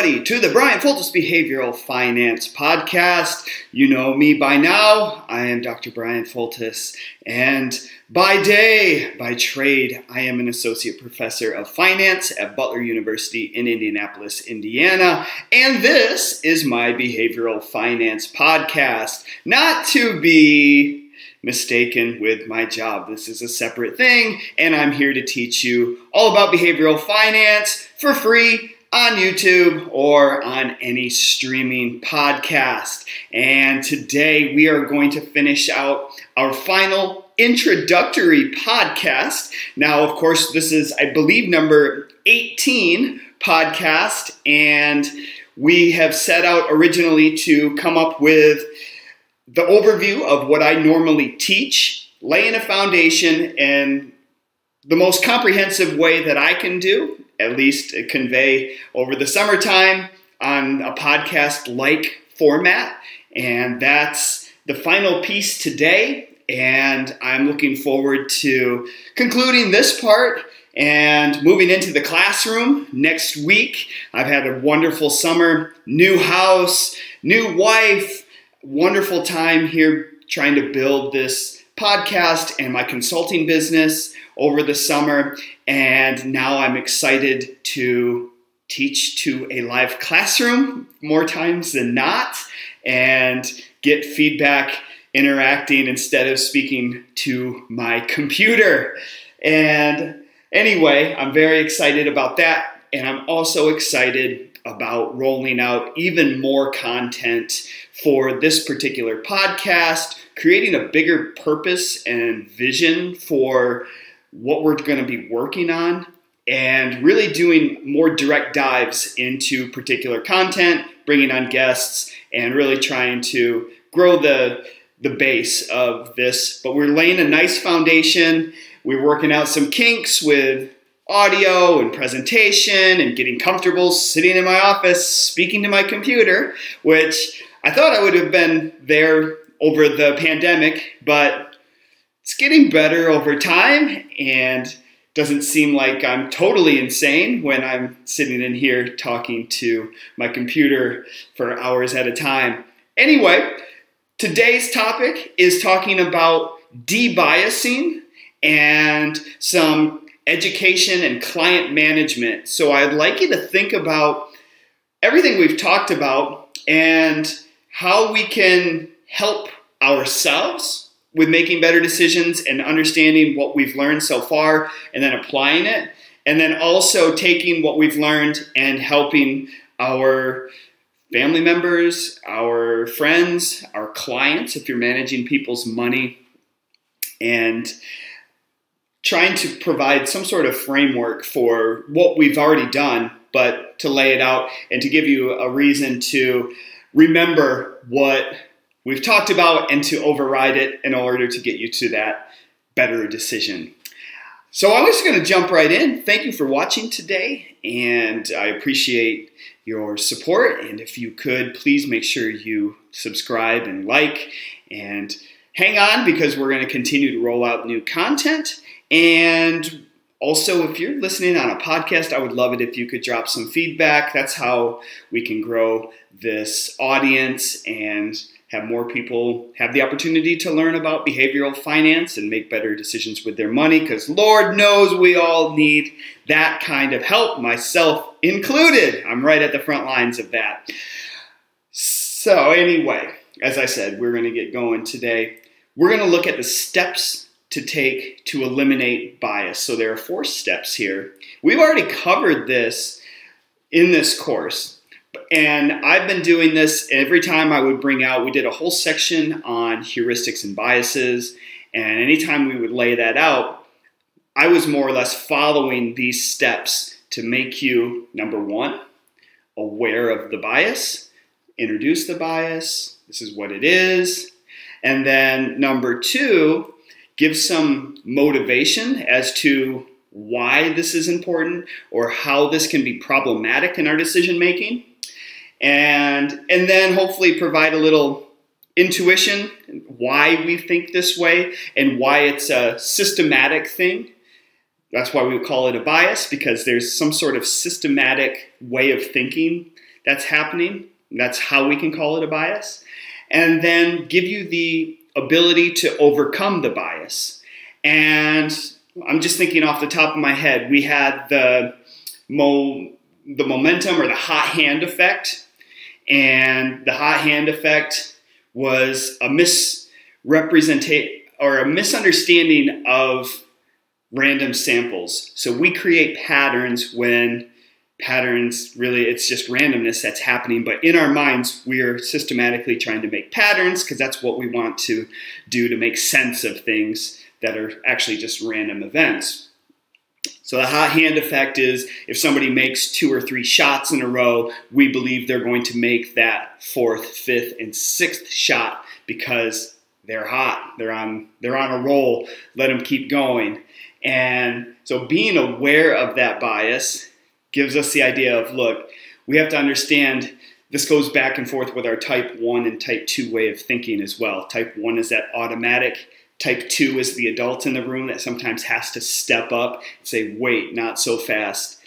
everybody, to the Bryan Foltice Behavioral Finance Podcast. You know me by now. I am Dr. Bryan Foltice, and by day, by trade, I am an associate professor of finance at Butler University in Indianapolis, Indiana, and this is my Behavioral Finance Podcast, not to be mistaken with my job. This is a separate thing, and I'm here to teach you all about behavioral finance for free on YouTube or on any streaming podcast. And today we are going to finish out our final introductory podcast. Now, of course, this is, I believe, number 18 podcast, and we have set out originally to come up with the overview of what I normally teach, laying a foundation in the most comprehensive way that I can do, at least convey over the summertime on a podcast-like format. And that's the final piece today. And I'm looking forward to concluding this part and moving into the classroom next week. I've had a wonderful summer, new house, new wife, wonderful time here trying to build this podcast and my consulting business over the summer. And now I'm excited to teach to a live classroom more times than not and get feedback interacting instead of speaking to my computer. And anyway, I'm very excited about that. And I'm also excited about rolling out even more content for this particular podcast, creating a bigger purpose and vision for what we're going to be working on, and really doing more direct dives into particular content, bringing on guests, and really trying to grow the base of this. But we're laying a nice foundation. We're working out some kinks with audio and presentation and getting comfortable sitting in my office speaking to my computer, which I thought I would have been there over the pandemic, but it's getting better over time and doesn't seem like I'm totally insane when I'm sitting in here talking to my computer for hours at a time. Anyway, today's topic is talking about debiasing and some education and client management. So I'd like you to think about everything we've talked about and how we can help ourselves with making better decisions and understanding what we've learned so far and then applying it. And then also taking what we've learned and helping our family members, our friends, our clients, if you're managing people's money, and trying to provide some sort of framework for what we've already done, but to lay it out and to give you a reason to remember what we've talked about and to override it in order to get you to that better decision. So I'm just going to jump right in. Thank you for watching today, and I appreciate your support. And if you could, please make sure you subscribe and like and hang on, because we're going to continue to roll out new content. And also, if you're listening on a podcast, I would love it if you could drop some feedback. That's how we can grow this audience and have more people have the opportunity to learn about behavioral finance and make better decisions with their money, because Lord knows we all need that kind of help, myself included. I'm right at the front lines of that. So anyway, as I said, we're going to get going today. We're going to look at the steps to take to eliminate bias. So there are 4 steps here. We've already covered this in this course, and I've been doing this every time I would bring out, we did a whole section on heuristics and biases, and anytime we would lay that out, I was more or less following these steps to make you, number 1, aware of the bias, introduce the bias, this is what it is, and then number 2, give some motivation as to why this is important or how this can be problematic in our decision making. And then hopefully provide a little intuition, why we think this way and why it's a systematic thing. That's why we call it a bias, because there's some sort of systematic way of thinking that's happening. That's how we can call it a bias. And then give you the ability to overcome the bias. And I'm just thinking off the top of my head, we had the momentum or the hot hand effect. And the hot hand effect was a misunderstanding of random samples. So we create patterns when patterns, really, it's just randomness that's happening. But in our minds, we are systematically trying to make patterns because that's what we want to do to make sense of things that are actually just random events. So the hot hand effect is if somebody makes 2 or 3 shots in a row, we believe they're going to make that 4th, 5th, and 6th shot because they're hot. They're on a roll. Let them keep going. And so being aware of that bias gives us the idea of, look, we have to understand this goes back and forth with our type 1 and type 2 way of thinking as well. Type 1 is that automatic. Type 2 is the adult in the room that sometimes has to step up and say, wait, not so fast.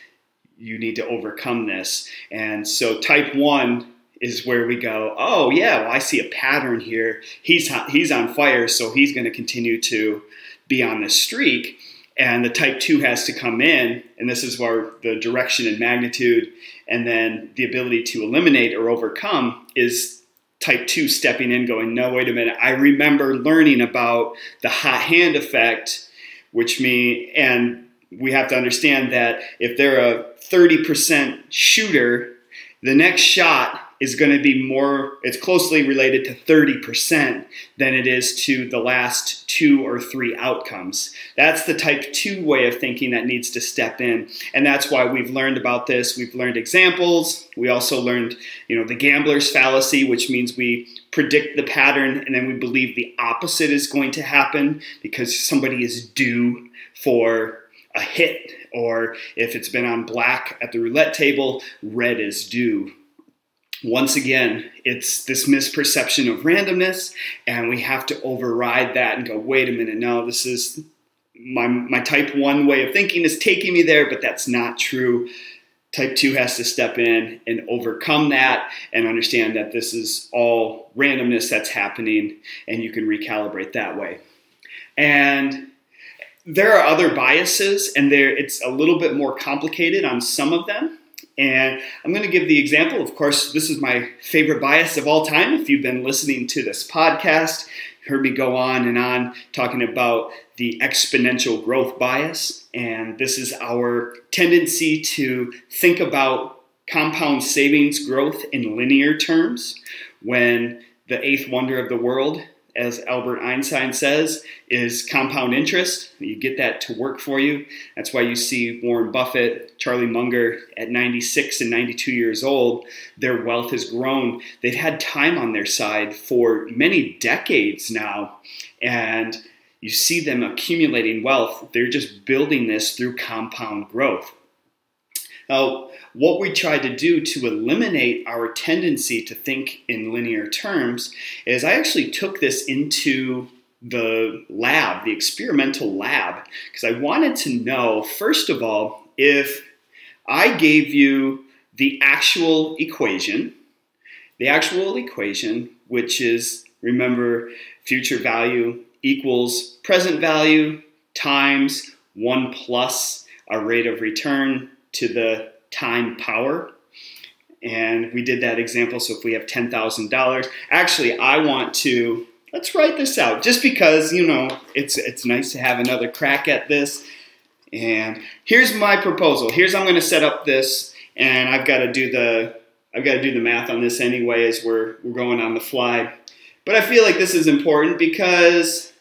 You need to overcome this. And so type 1 is where we go, oh yeah, well, I see a pattern here. He's on fire, so he's going to continue to be on this streak. And the type 2 has to come in, and this is where the direction and magnitude and then the ability to eliminate or overcome is type 2 stepping in going, no, wait a minute. I remember learning about the hot hand effect, and we have to understand that if they're a 30% shooter, the next shot is going to be it's closely related to 30% than it is to the last 2 or 3 outcomes. That's the type 2 way of thinking that needs to step in. And that's why we've learned about this. We've learned examples. We also learned, the gambler's fallacy, which means we predict the pattern and then we believe the opposite is going to happen because somebody is due for a hit, or if it's been on black at the roulette table, red is due. Once again, it's this misperception of randomness, and we have to override that and go, wait a minute, no, this is my type 1 way of thinking is taking me there, but that's not true. Type 2 has to step in and overcome that and understand that this is all randomness that's happening, and you can recalibrate that way. And there are other biases, and it's a little bit more complicated on some of them. And I'm going to give the example. Of course, this is my favorite bias of all time. If you've been listening to this podcast, heard me go on and on talking about the exponential growth bias. And this is our tendency to think about compound savings growth in linear terms when the 8th wonder of the world, as Albert Einstein says, is compound interest. You get that to work for you. That's why you see Warren Buffett, Charlie Munger at 96 and 92 years old, their wealth has grown. They've had time on their side for many decades now, and you see them accumulating wealth. They're just building this through compound growth. Now, what we try to do to eliminate our tendency to think in linear terms is I actually took this into the lab, the experimental lab, because I wanted to know, first of all, if I gave you the actual equation, which is, remember, future value equals present value times 1 plus our rate of return to the time power. And we did that example. So if we have $10,000, actually, let's write this out just because, it's nice to have another crack at this. And here's my proposal. Here's how I'm going to set up this. And I've got to do the math on this anyway as we're going on the fly. But I feel like this is important because,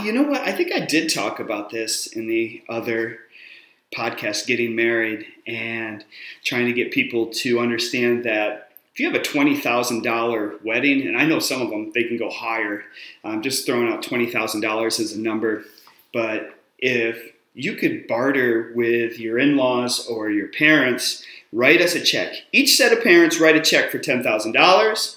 you know what? I think I did talk about this in the other podcast, Getting Married, and trying to get people to understand that if you have a $20,000 wedding, and I know some of them, they can go higher. I'm just throwing out $20,000 as a number. But if you could barter with your in-laws or your parents, write us a check. Each set of parents write a check for $10,000,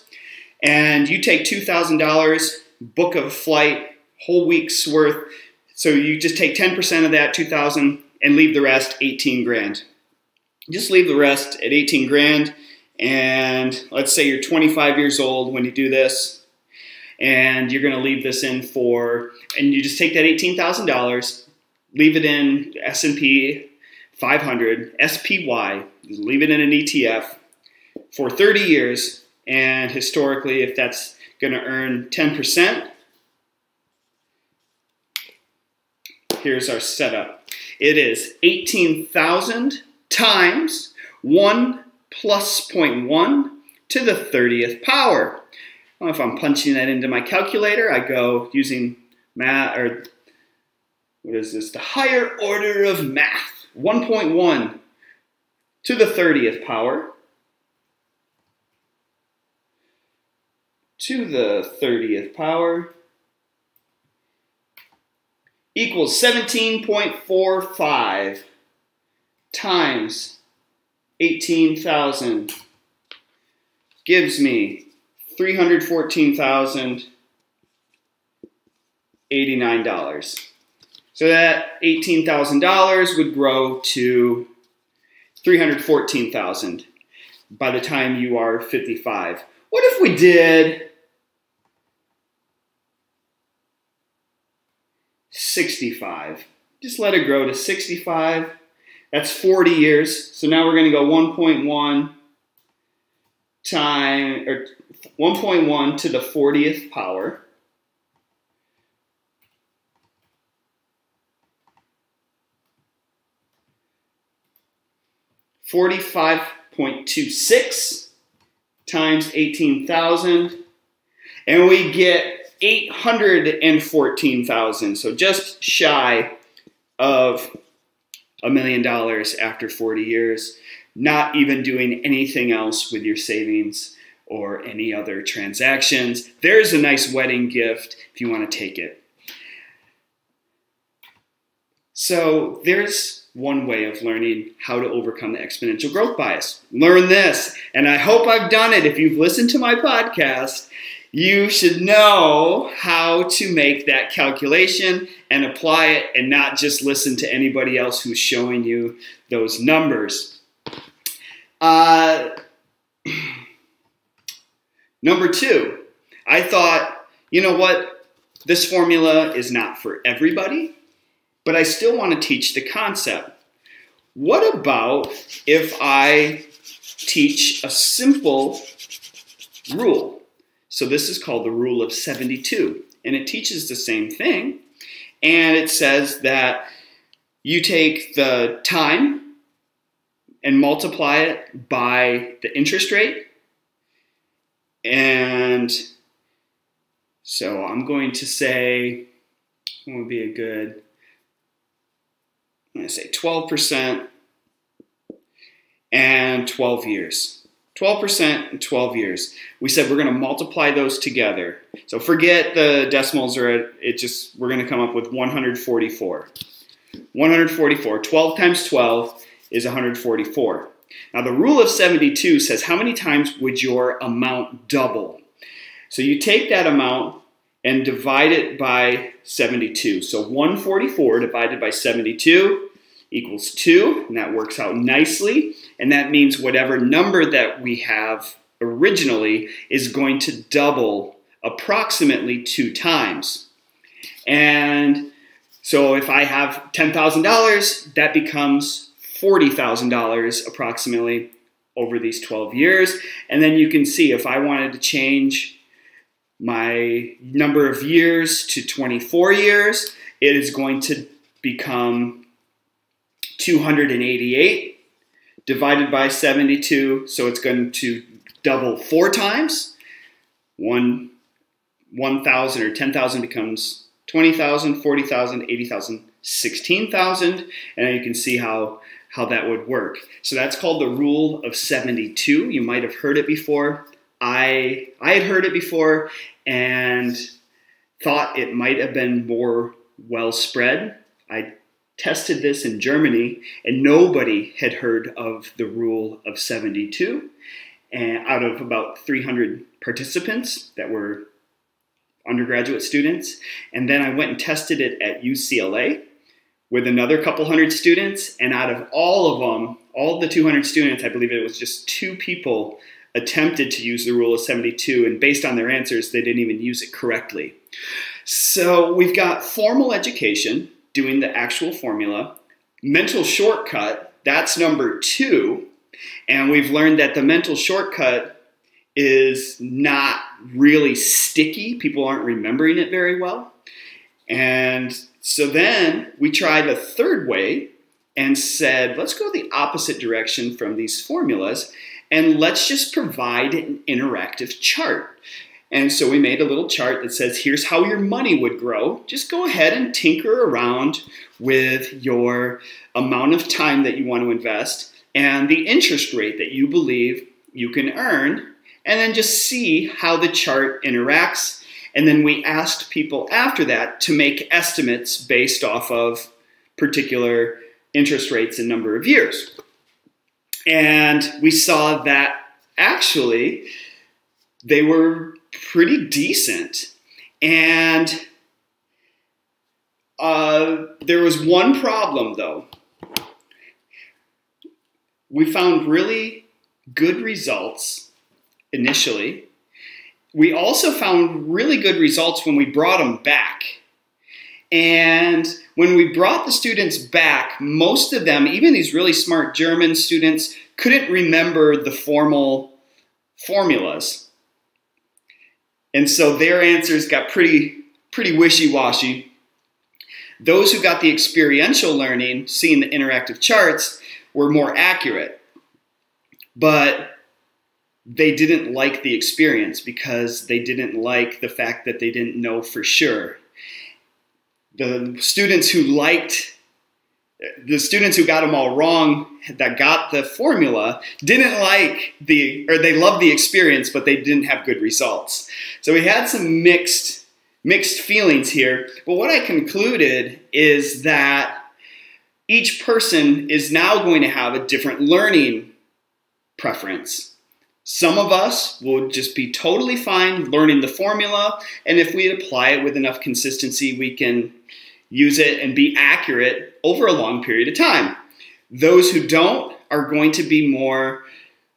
and you take $2,000, book a flight, whole week's worth. So you just take 10% of that $2,000 and leave the rest 18 grand. Just leave the rest at 18 grand. And let's say you're 25 years old when you do this, and you're going to leave this in and you just take that $18,000, leave it in S&P 500, SPY, leave it in an ETF for 30 years. And historically, if that's going to earn 10%, here's our setup. It is 18,000 times 1 plus 0.1 to the 30th power. Well, if I'm punching that into my calculator, I go using math, or what is this? The higher order of math. 1.1 to the 30th power to the 30th power equals 17.45 times 18,000 gives me $314,089. So that $18,000 would grow to $314,000 by the time you are 55. What if we did 65? Just let it grow to 65. That's 40 years. So now we're going to go 1.1 to the 40th power. $45.26 times 18,000, and we get 814,000. So just shy of $1 million after 40 years, not even doing anything else with your savings or any other transactions. There's a nice wedding gift if you want to take it. So there's one way of learning how to overcome the exponential growth bias. Learn this, and I hope I've done it. If you've listened to my podcast, you should know how to make that calculation and apply it, and not just listen to anybody else who's showing you those numbers. Number two, I thought, you know what? This formula is not for everybody, but I still want to teach the concept. What about if I teach a simple rule? So this is called the rule of 72, and it teaches the same thing. And it says that you take the time and multiply it by the interest rate. And so I'm going to say, what would be a good, I'm going to say 12% and 12 years. 12% and 12 years. We said we're going to multiply those together. So forget the decimals, or we're going to come up with 144. 144. 12 times 12 is 144. Now the rule of 72 says how many times would your amount double? So you take that amount and divide it by 72. So 144 divided by 72 equals 2, and that works out nicely. And that means whatever number that we have originally is going to double approximately 2 times. And so if I have $10,000, that becomes $40,000 approximately over these 12 years. And then you can see if I wanted to change my number of years to 24 years, it is going to become 288 divided by 72. So it's going to double 4 times. 1,000 or 10,000 becomes 20,000, 40,000, 80,000, 16,000. And you can see how that would work. So that's called the rule of 72. You might have heard it before. I had heard it before and thought it might have been more well spread. I tested this in Germany, and nobody had heard of the rule of 72. And out of about 300 participants that were undergraduate students. And then I went and tested it at UCLA with another couple hundred students, and out of all of them, all the 200 students, I believe it was just 2 people attempted to use the rule of 72, and based on their answers, they didn't even use it correctly. So we've got formal education, doing the actual formula, mental shortcut, that's number 2, and we've learned that the mental shortcut is not really sticky. People aren't remembering it very well. And so then we tried a third way and said, let's go the opposite direction from these formulas, and let's just provide an interactive chart. And so we made a little chart that says, here's how your money would grow. Just go ahead and tinker around with your amount of time that you want to invest and the interest rate that you believe you can earn, and then just see how the chart interacts. And then we asked people after that to make estimates based off of particular interest rates and number of years. And we saw that actually they were pretty decent. And there was one problem though. We found really good results initially. We also found really good results when we brought them back. And when we brought the students back, most of them, even these really smart German students, couldn't remember the formal formulas. And so their answers got pretty wishy-washy. Those who got the experiential learning, seeing the interactive charts, were more accurate. But they didn't like the experience because they didn't like the fact that they didn't know for sure. The students who got them all wrong, that got the formula, didn't like they loved the experience, but they didn't have good results. So we had some mixed feelings here. But what I concluded is that each person is now going to have a different learning preference. Some of us will just be totally fine learning the formula, and if we apply it with enough consistency, we can use it and be accurate over a long period of time. Those who don't are going to be more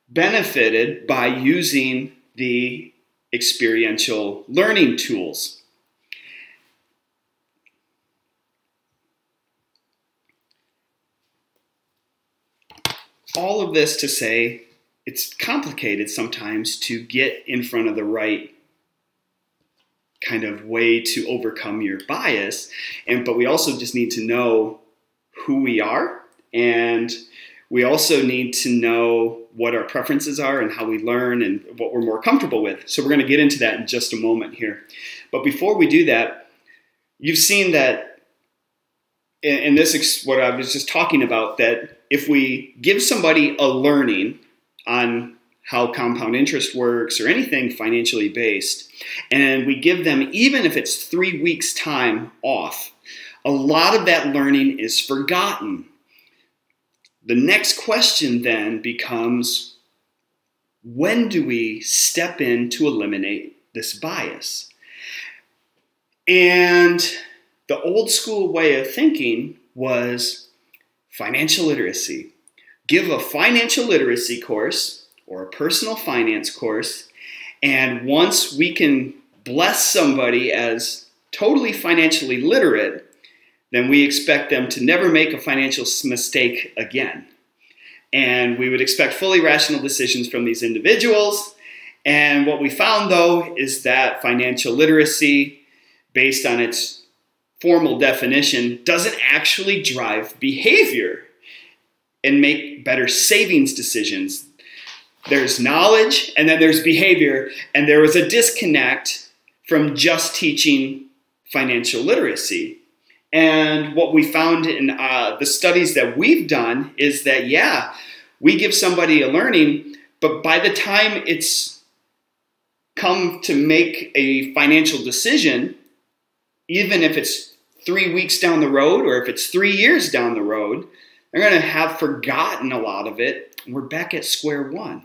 benefited by using the experiential learning tools. All of this to say, it's complicated sometimes to get in front of the right kind of way to overcome your bias, but we also just need to know who we are, and we also need to know what our preferences are and how we learn and what we're more comfortable with. So we're going to get into that in just a moment here. But before we do that, you've seen that in this, what I was just talking about, that if we give somebody a learning on how compound interest works or anything financially based, and we give them, even if it's 3 weeks time off, a lot of that learning is forgotten. The next question then becomes, when do we step in to eliminate this bias? And the old school way of thinking was financial literacy. Give a financial literacy course or a personal finance course, and once we can bless somebody as totally financially literate, then we expect them to never make a financial mistake again. And we would expect fully rational decisions from these individuals. And what we found, though, is that financial literacy, based on its formal definition, doesn't actually drive behavior and make better savings decisions. There's knowledge, and then there's behavior, and there was a disconnect from just teaching financial literacy. And what we found in the studies that we've done is that, yeah, we give somebody a learning, but by the time it's come to make a financial decision, even if it's 3 weeks down the road or if it's 3 years down the road, they're going to have forgotten a lot of it. We're back at square one.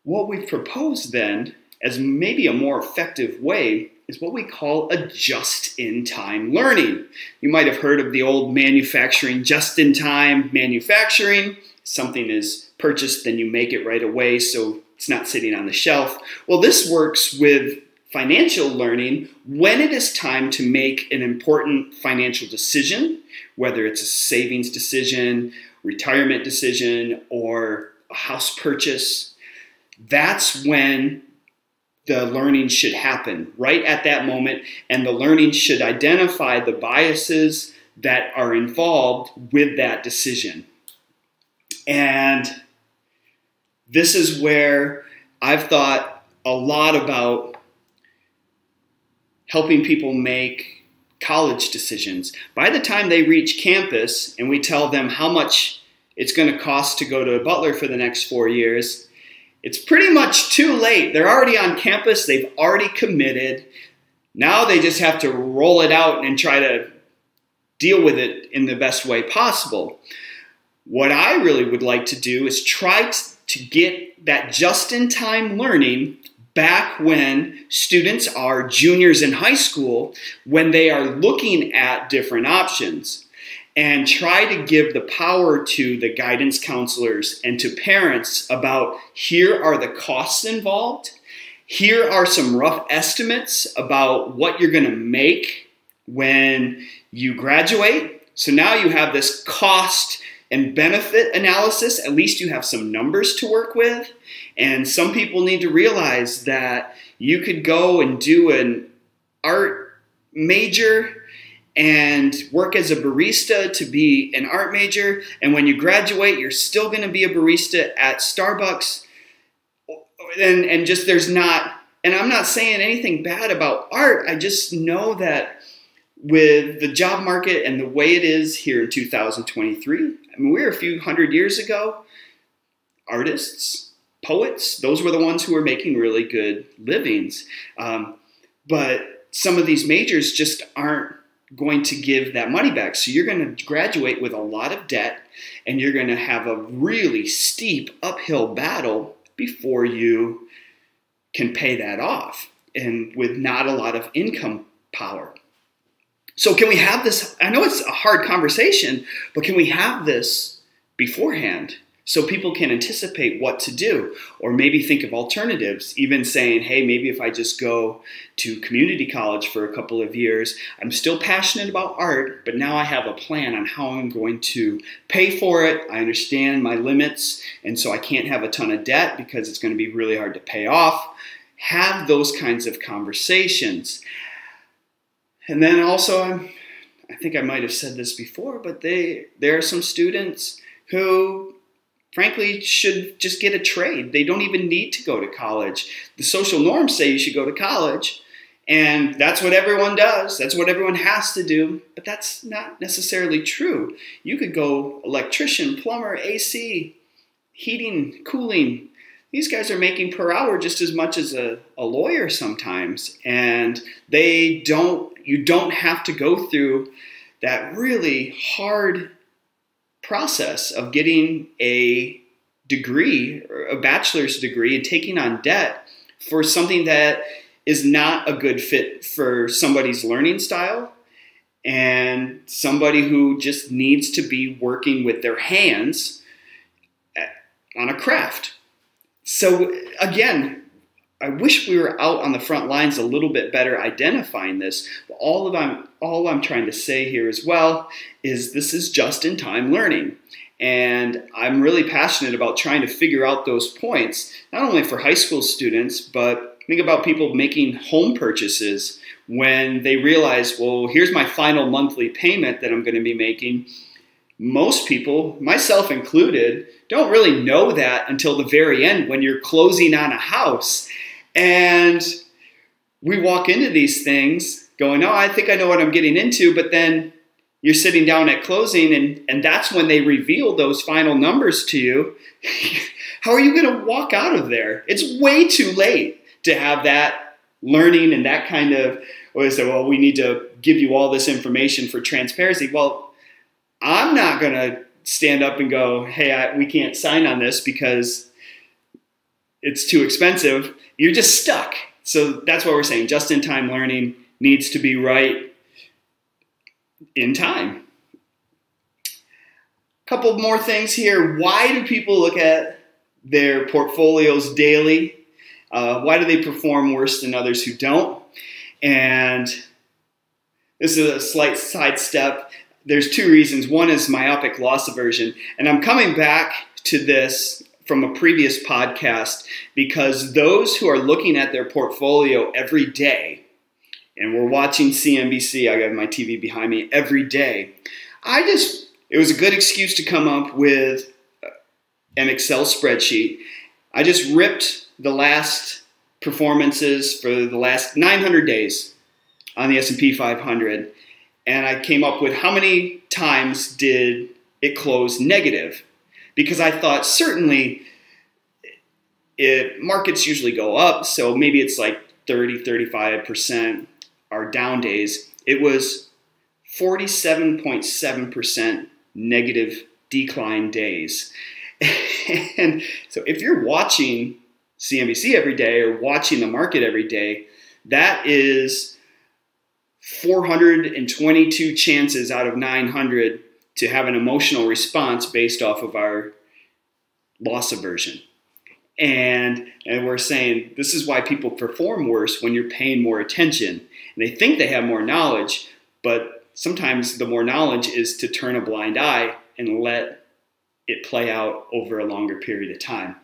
What we've proposed then, as maybe a more effective way, is what we call a just-in-time learning. You might have heard of the old manufacturing, just-in-time manufacturing. Something is purchased, then you make it right away so it's not sitting on the shelf. Well, this works with financial learning when it is time to make an important financial decision, whether it's a savings decision, retirement decision, or a house purchase. That's when the learning should happen, right at that moment, and the learning should identify the biases that are involved with that decision. And this is where I've thought a lot about helping people make college decisions. By the time they reach campus and we tell them how much it's going to cost to go to Butler for the next 4 years, it's pretty much too late. They're already on campus. They've already committed. Now they just have to roll it out and try to deal with it in the best way possible. What I really would like to do is try to get that just-in-time learning back when students are juniors in high school, when they are looking at different options, and try to give the power to the guidance counselors and to parents about here are the costs involved, here are some rough estimates about what you're going to make when you graduate. So now you have this cost and benefit analysis. At least you have some numbers to work with. And some people need to realize that you could go and do an art major and work as a barista to be an art major. And when you graduate, you're still going to be a barista at Starbucks. And just there's not, and I'm not saying anything bad about art. I just know that with the job market and the way it is here in 2023, I mean, we were a few hundred years ago, artists, poets, those were the ones who were making really good livings. But some of these majors just aren't going to give that money back. So you're going to graduate with a lot of debt, and you're going to have a really steep uphill battle before you can pay that off, and with not a lot of income power. So can we have this? I know it's a hard conversation, but can we have this beforehand so people can anticipate what to do, or maybe think of alternatives, even saying, hey, maybe if I just go to community college for a couple of years, I'm still passionate about art, but now I have a plan on how I'm going to pay for it. I understand my limits, and so I can't have a ton of debt because it's going to be really hard to pay off. Have those kinds of conversations. And then also, I think I might have said this before, but there are some students who frankly should just get a trade. They don't even need to go to college. The social norms say you should go to college, and that's what everyone does. That's what everyone has to do, but that's not necessarily true. You could go electrician, plumber, AC, heating, cooling. These guys are making per hour just as much as a lawyer sometimes, and you don't have to go through that really hard process of getting a degree, or a bachelor's degree, and taking on debt for something that is not a good fit for somebody's learning style and somebody who just needs to be working with their hands on a craft. So again, I wish we were out on the front lines a little bit better identifying this. But all I'm trying to say here as well is this is just-in-time learning. And I'm really passionate about trying to figure out those points, not only for high school students, but think about people making home purchases when they realize, well, here's my final monthly payment that I'm going to be making. Most people, myself included, don't really know that until the very end when you're closing on a house. And we walk into these things going, oh, I think I know what I'm getting into, but then you're sitting down at closing and that's when they reveal those final numbers to you. How are you going to walk out of there? It's way too late to have that learning and that kind of, well, we need to give you all this information for transparency. Well, I'm not going to stand up and go, hey, we can't sign on this because it's too expensive. You're just stuck. So that's what we're saying. Just-in-time learning needs to be right in time. A couple more things here. Why do people look at their portfolios daily? Why do they perform worse than others who don't? And this is a slight sidestep. There's two reasons. One is myopic loss aversion. And I'm coming back to this from a previous podcast because those who are looking at their portfolio every day, and we're watching CNBC, I got my TV behind me every day, it was a good excuse to come up with an Excel spreadsheet. I just ripped the last performances for the last 900 days on the S&P 500, and I came up with how many times did it close negative. Because I thought certainly markets usually go up, so maybe it's like 30-35% are down days. It was 47.7% negative decline days. And so if you're watching CNBC every day or watching the market every day, that is 422 chances out of 900 to have an emotional response based off of our loss aversion. And we're saying this is why people perform worse when you're paying more attention. And they think they have more knowledge, but sometimes the more knowledge is to turn a blind eye and let it play out over a longer period of time.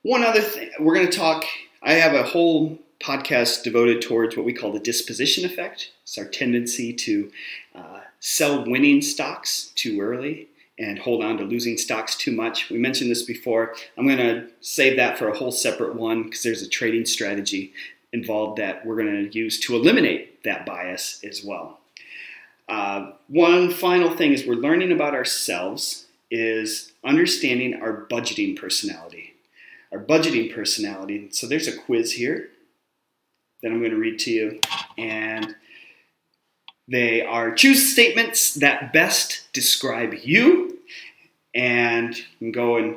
One other thing, we're going to talk, I have a whole podcast devoted towards what we call the disposition effect. It's our tendency to sell winning stocks too early and hold on to losing stocks too much. We mentioned this before. I'm going to save that for a whole separate one because there's a trading strategy involved that we're going to use to eliminate that bias as well. One final thing is we're learning about ourselves is understanding our budgeting personality. Our budgeting personality. So there's a quiz here that I'm going to read to you. And they are choose statements that best describe you. And you can go and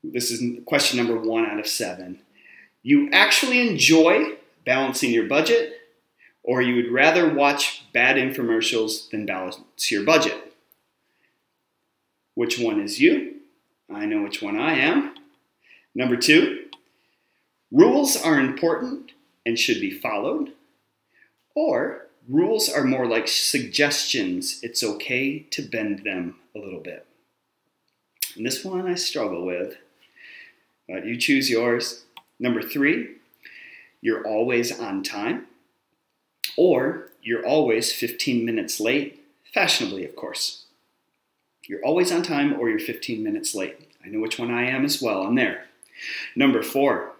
this is question number 1 out of 7. You actually enjoy balancing your budget, or you would rather watch bad infomercials than balance your budget? Which one is you? I know which one I am. Number 2, rules are important and should be followed, or rules are more like suggestions. It's okay to bend them a little bit. And this one I struggle with, but you choose yours. Number 3, you're always on time, or you're always 15 minutes late, fashionably, of course. You're always on time or you're 15 minutes late. I know which one I am as well. I'm there. Number 4,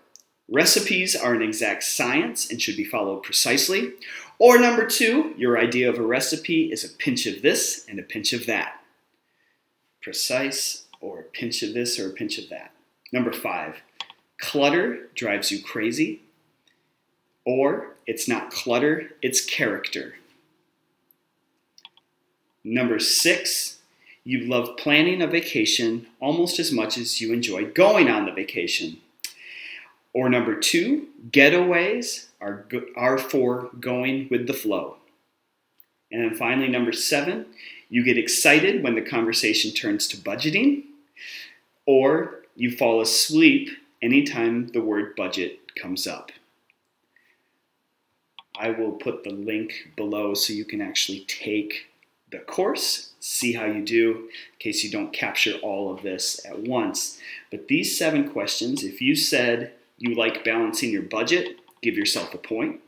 recipes are an exact science and should be followed precisely. Or number 2, your idea of a recipe is a pinch of this and a pinch of that. Precise or a pinch of this or a pinch of that. Number 5, clutter drives you crazy. Or it's not clutter, it's character. Number 6, you love planning a vacation almost as much as you enjoy going on the vacation. Or number 2, getaways are for going with the flow. And then finally, number 7, you get excited when the conversation turns to budgeting, or you fall asleep anytime the word budget comes up. I will put the link below so you can actually take the course, see how you do, in case you don't capture all of this at once. But these 7 questions, if you said you like balancing your budget, give yourself a point.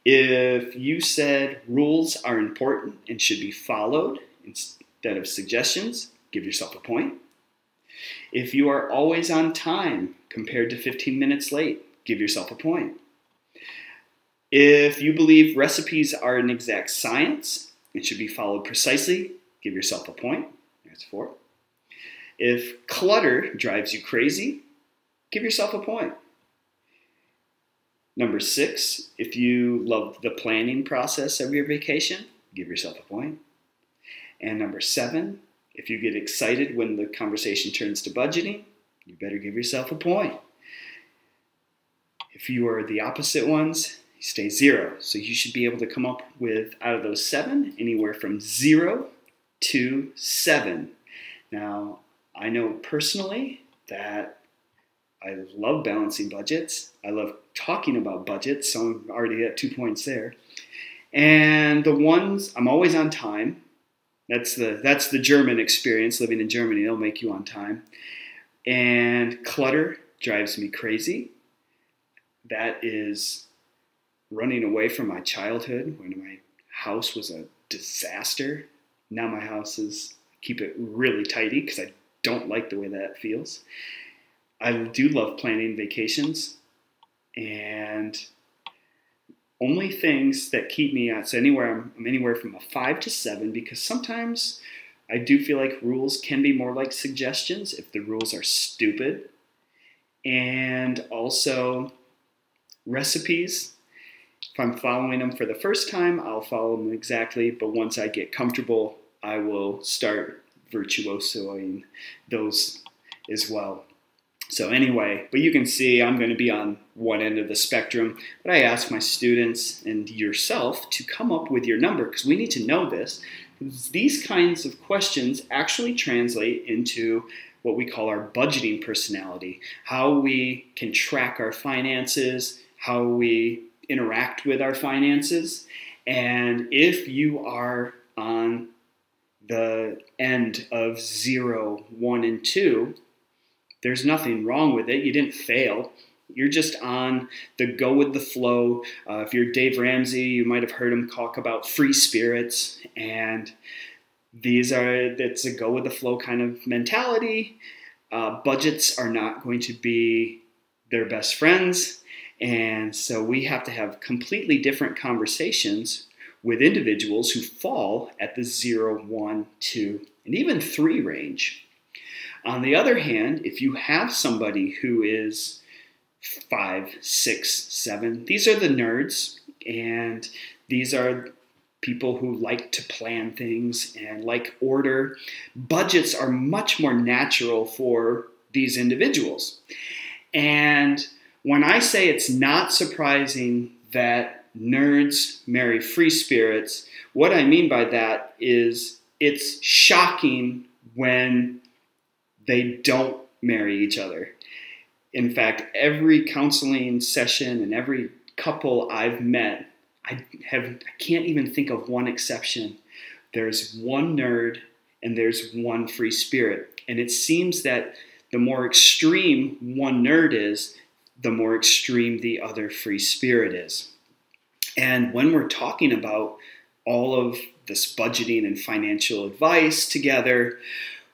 If you said rules are important and should be followed instead of suggestions, give yourself a point. If you are always on time compared to 15 minutes late, give yourself a point. If you believe recipes are an exact science and should be followed precisely, give yourself a point. That's 4. If clutter drives you crazy, give yourself a point. Number 6, if you love the planning process of your vacation, give yourself a point. And number 7, if you get excited when the conversation turns to budgeting, you better give yourself a point. If you are the opposite ones, you stay 0. So you should be able to come up with, out of those 7, anywhere from 0 to 7. Now, I know personally that I love balancing budgets. I love talking about budgets, so I'm already at 2 points there. And the ones, I'm always on time. That's the German experience, living in Germany. They'll make you on time. And clutter drives me crazy. That is running away from my childhood when my house was a disaster. Now my house is, keep it really tidy because I don't like the way that feels. I do love planning vacations, and only things that keep me at, so I'm anywhere from a 5 to 7, because sometimes I do feel like rules can be more like suggestions if the rules are stupid. And also recipes. If I'm following them for the first time, I'll follow them exactly, but once I get comfortable, I will start virtuosoing those as well. So anyway, but you can see I'm going to be on one end of the spectrum, but I ask my students and yourself to come up with your number, because we need to know this. These kinds of questions actually translate into what we call our budgeting personality, how we can track our finances, how we interact with our finances. And if you are on the end of 0, 1, and 2, there's nothing wrong with it. You didn't fail. You're just on the go with the flow. If you're Dave Ramsey, you might have heard him talk about free spirits. And it's a go with the flow kind of mentality. Budgets are not going to be their best friends. And so we have to have completely different conversations with individuals who fall at the 0, 1, 2, and even 3 range. On the other hand, if you have somebody who is 5, 6, 7, these are the nerds, and these are people who like to plan things and like order. Budgets are much more natural for these individuals. And when I say it's not surprising that nerds marry free spirits, what I mean by that is it's shocking when they don't marry each other. In fact, every counseling session and every couple I've met, I can't even think of one exception. There's one nerd and there's one free spirit. And it seems that the more extreme one nerd is, the more extreme the other free spirit is. And when we're talking about all of this budgeting and financial advice together,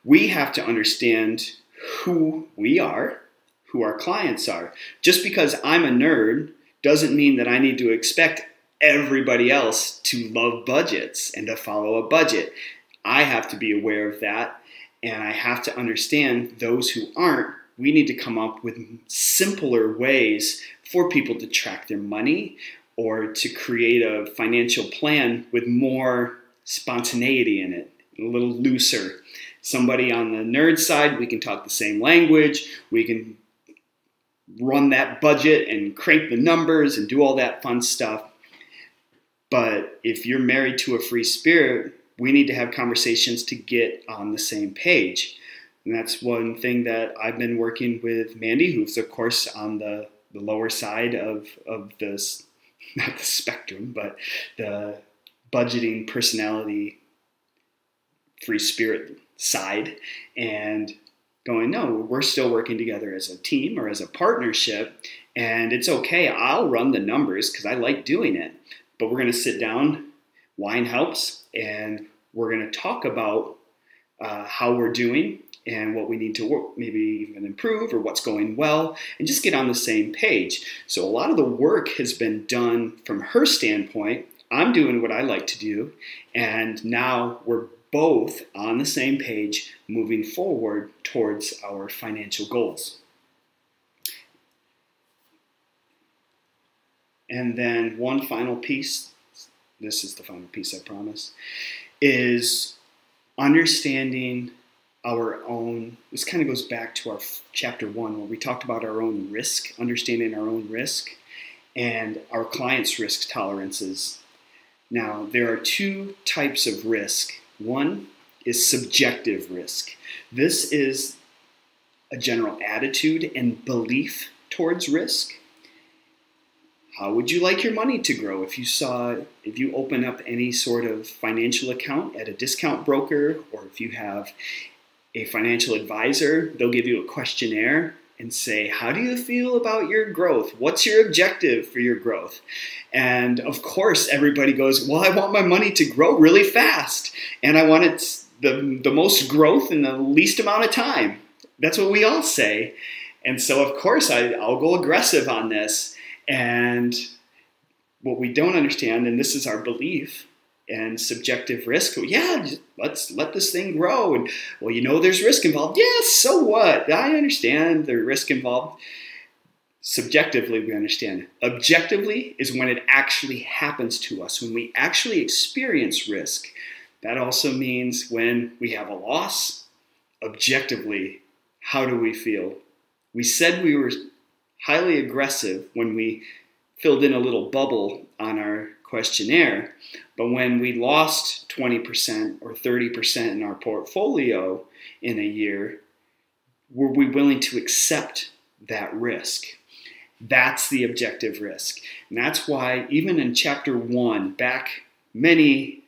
we have to understand who we are, who our clients are. Just because I'm a nerd doesn't mean that I need to expect everybody else to love budgets and to follow a budget. I have to be aware of that, and I have to understand those who aren't. We need to come up with simpler ways for people to track their money or to create a financial plan with more spontaneity in it, a little looser. Somebody on the nerd side, we can talk the same language, we can run that budget and crank the numbers and do all that fun stuff. But if you're married to a free spirit, we need to have conversations to get on the same page. And that's one thing that I've been working with Mandy, who's of course on the lower side of this, not the spectrum, but the budgeting personality free spirit side, and going, no, we're still working together as a team or as a partnership, and it's okay. I'll run the numbers because I like doing it, but we're going to sit down, wine helps, and we're going to talk about how we're doing and what we need to work, maybe even improve, or what's going well, and just get on the same page. So a lot of the work has been done from her standpoint. I'm doing what I like to do, and now we're both on the same page moving forward towards our financial goals. And then one final piece, this is the final piece I promise, is understanding our own, this kind of goes back to our chapter 1 where we talked about our own risk, understanding our own risk, and our clients' risk tolerances. Now, there are 2 types of risk. One is subjective risk. This is a general attitude and belief towards risk. How would you like your money to grow? If you open up any sort of financial account at a discount broker, or if you have a financial advisor, they'll give you a questionnaire and say, how do you feel about your growth? What's your objective for your growth? And of course, everybody goes, well, I want my money to grow really fast. And I want it the most growth in the least amount of time. That's what we all say. And so, of course, I'll go aggressive on this. And what we don't understand, and this is our belief, and subjective risk, yeah, let's let this thing grow. And, well, there's risk involved. Yeah, so what? I understand the risk involved. Subjectively, we understand. Objectively is when it actually happens to us, when we actually experience risk. That also means when we have a loss. Objectively, how do we feel? We said we were highly aggressive when we filled in a little bubble on our questionnaire, but when we lost 20% or 30% in our portfolio in a year, were we willing to accept that risk? That's the objective risk. And that's why even in chapter 1, back many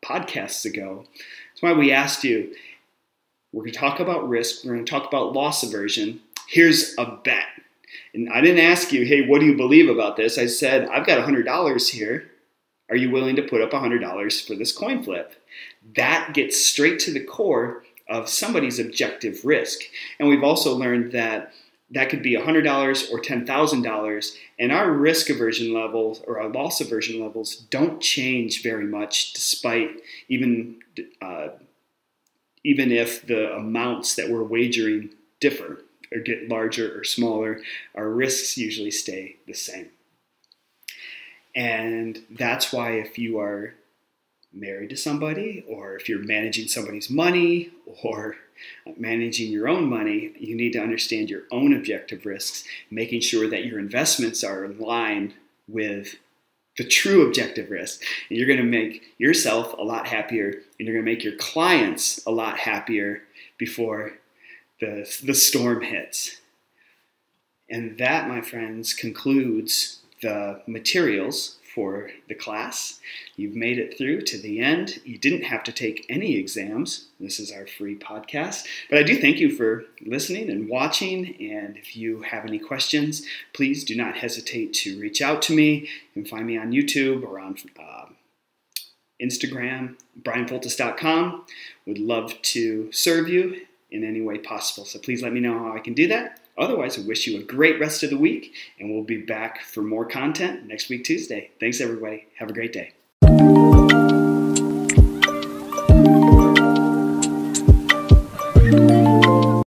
podcasts ago, that's why we asked you, we're going to talk about risk, we're going to talk about loss aversion. Here's a bet. And I didn't ask you, hey, what do you believe about this? I said, I've got $100 here. Are you willing to put up $100 for this coin flip? That gets straight to the core of somebody's objective risk. And we've also learned that that could be $100 or $10,000. And our risk aversion levels or our loss aversion levels don't change very much despite even if the amounts that we're wagering differ or get larger or smaller, our risks usually stay the same. And that's why if you are married to somebody, or if you're managing somebody's money, or managing your own money, you need to understand your own objective risks, making sure that your investments are in line with the true objective risk. And you're going to make yourself a lot happier, and you're going to make your clients a lot happier before the storm hits. And that, my friends, concludes the materials for the class. You've made it through to the end. You didn't have to take any exams. This is our free podcast. But I do thank you for listening and watching. And if you have any questions, please do not hesitate to reach out to me. You can find me on YouTube or on Instagram, bryanfoltice.com. Would love to serve you in any way possible. So please let me know how I can do that. Otherwise, I wish you a great rest of the week, and we'll be back for more content next week, Tuesday. Thanks, everybody. Have a great day.